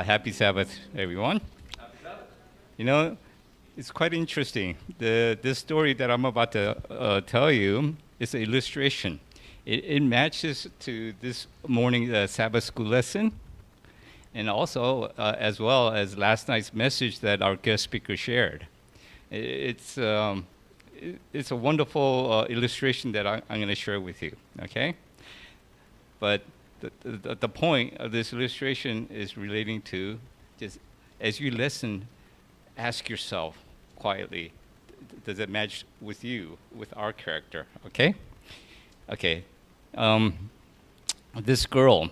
Happy Sabbath, everyone. You know, it's quite interesting. This story that I'm about to tell you is an illustration. It matches to this morning Sabbath school lesson, and also as well as last night's message that our guest speaker shared. It's a wonderful illustration that I'm going to share with you. Okay, but the point of this illustration is relating to just as you listen, ask yourself quietly, does it match with you, with our character? Okay? Okay. This girl,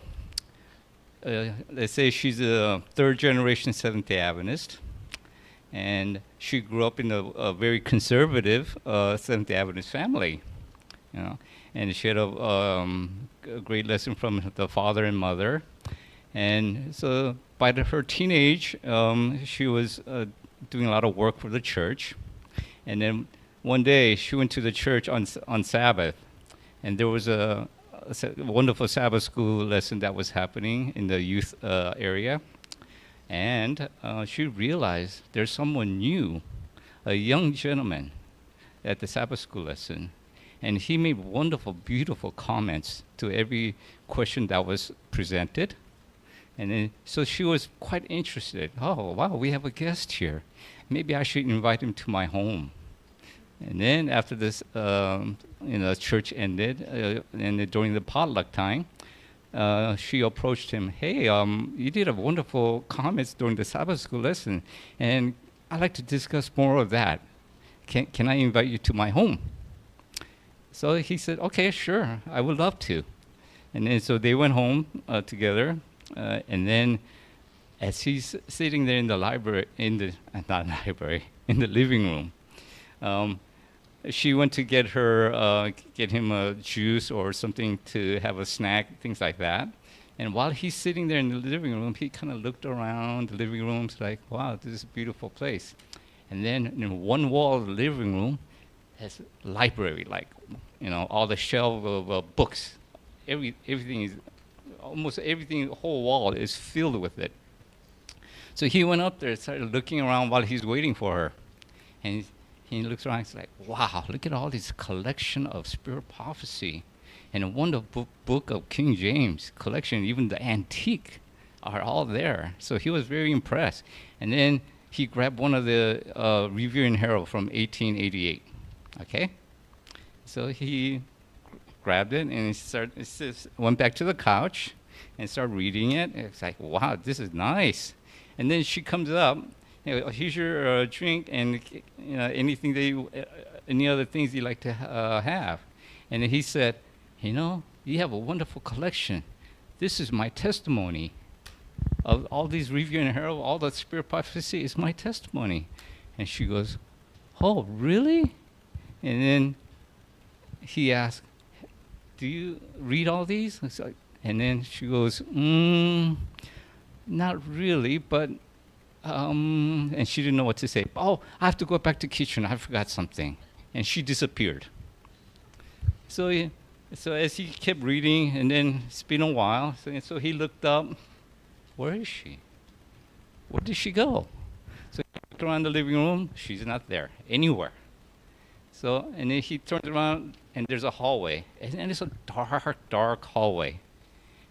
let's say she's a third generation Seventh-day Adventist, and she grew up in a very conservative Seventh-day Adventist family, you know, and she had a great lesson from the father and mother. And so by her teenage, she was doing a lot of work for the church. And then one day she went to the church on Sabbath, and there was a wonderful Sabbath school lesson that was happening in the youth area. And she realized there's someone new, a young gentleman at the Sabbath school lesson. And he made wonderful, beautiful comments to every question that was presented. And then, so she was quite interested. Oh, wow, we have a guest here. Maybe I should invite him to my home. And then after this, church ended, and during the potluck time, she approached him. Hey, you did a wonderful comments during the Sabbath school lesson, and I'd like to discuss more of that. Can I invite you to my home? So he said, okay, sure, I would love to. And then so they went home together. And then, as he's sitting there in the library, in the living room, she went to get him a juice or something to have a snack, things like that. And while he's sitting there in the living room, he kind of looked around the living room, like, wow, this is a beautiful place. And then in one wall of the living room has a library, like, you know, all the shelf of books. Everything is. Almost everything, the whole wall is filled with it. So he went up there and started looking around while he's waiting for her. And he looks around and he's like, wow, look at all this collection of spirit prophecy. And a wonderful book of King James collection, even the antique, are all there. So he was very impressed. And then he grabbed one of the Review and Herald from 1888. Okay? So he grabbed it and he went back to the couch and started reading it. It's like, wow, this is nice. And then she comes up, you know, here's your drink and anything any other things you like to have. And then he said, you know, you have a wonderful collection. This is my testimony of all these Review and Herald, all the spirit prophecy is my testimony. And she goes, oh, really? And then he asked, do you read all these? And then she goes, not really, but, and she didn't know what to say. Oh, I have to go back to the kitchen. I forgot something. And she disappeared. So as he kept reading, and then it's been a while, so he looked up, where is she? Where did she go? So he looked around the living room, she's not there, anywhere. So, and then he turned around, and there's a hallway. And it's a dark, dark hallway.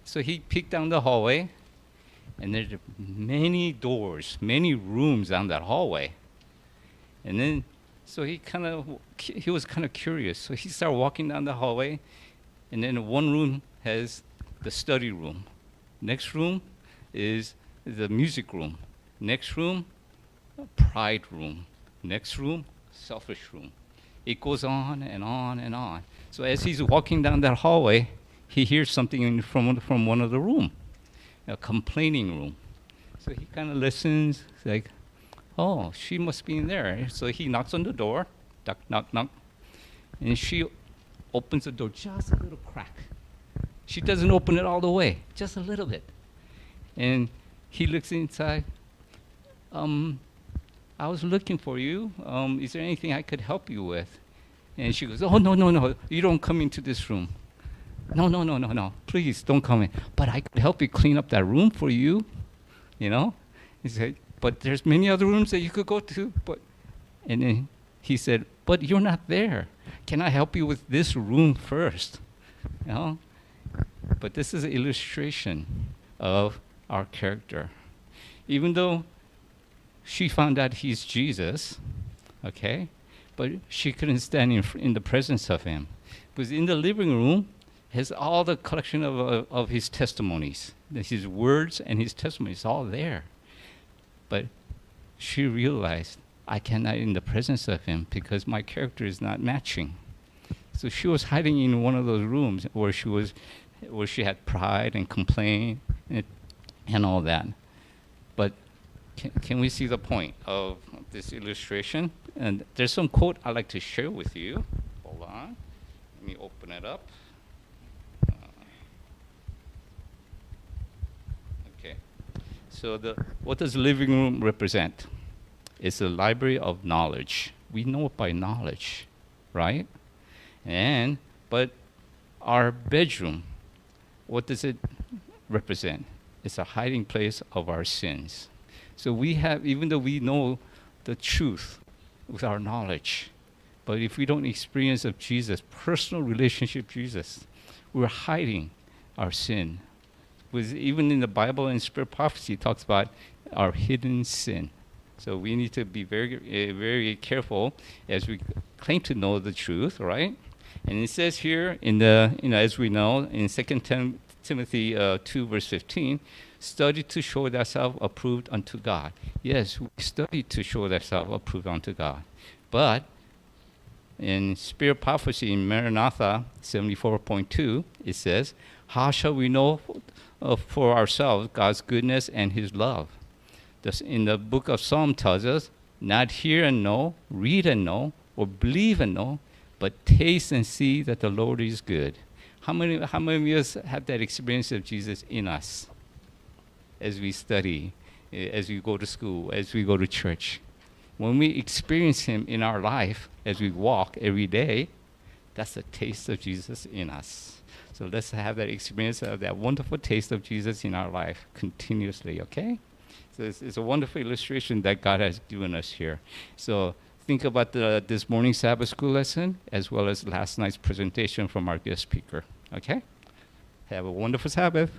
So he peeked down the hallway, and there's many doors, many rooms down that hallway. And then, so he was kind of curious. So he started walking down the hallway, and then one room has the study room. Next room is the music room. Next room, pride room. Next room, selfish room. It goes on and on and on. So as he's walking down that hallway, he hears something from one of the room, a complaining room. So he kind of listens, like, oh, she must be in there. So he knocks on the door, knock, knock, knock, and she opens the door just a little crack. She doesn't open it all the way, just a little bit. And he looks inside. I was looking for you. Is there anything I could help you with? And she goes, oh, no. You don't come into this room. No. Please don't come in. But I could help you clean up that room for you. you know? He said, but there's many other rooms that you could go to. And then he said, but you're not there. Can I help you with this room first? You know? But this is an illustration of our character. Even though she found out he's Jesus, okay, but she couldn't stand in the presence of him. Because in the living room has all the collection of his testimonies, his words and his testimonies, all there. But she realized, I cannot in the presence of him because my character is not matching. So she was hiding in one of those rooms where she had pride and complaint and all that. But can we see the point of this illustration? And there's some quote I'd like to share with you. Hold on. Let me open it up. Okay. So what does the living room represent? It's a library of knowledge. We know it by knowledge, right? But our bedroom, what does it represent? It's a hiding place of our sins. So we have, even though we know the truth with our knowledge, but if we don't experience of Jesus, personal relationship with Jesus, we're hiding our sin. Because even in the Bible and Spirit Prophecy, it talks about our hidden sin. So we need to be very, very careful as we claim to know the truth, right? And it says here, as we know, in 2 Timothy 2, verse 15, study to show thyself approved unto God. Yes, we study to show thyself approved unto God. But in Spirit Prophecy in Maranatha 74.2, it says, how shall we know for ourselves God's goodness and his love? In the book of Psalm tells us, not hear and know, read and know, or believe and know, but taste and see that the Lord is good. How many of us have that experience of Jesus in us as we study, as we go to school, as we go to church? When we experience him in our life, as we walk every day, that's a taste of Jesus in us. So let's have that experience of that wonderful taste of Jesus in our life continuously, okay? So it's a wonderful illustration that God has given us here. So think about this morning's Sabbath school lesson as well as last night's presentation from our guest speaker, okay? Have a wonderful Sabbath.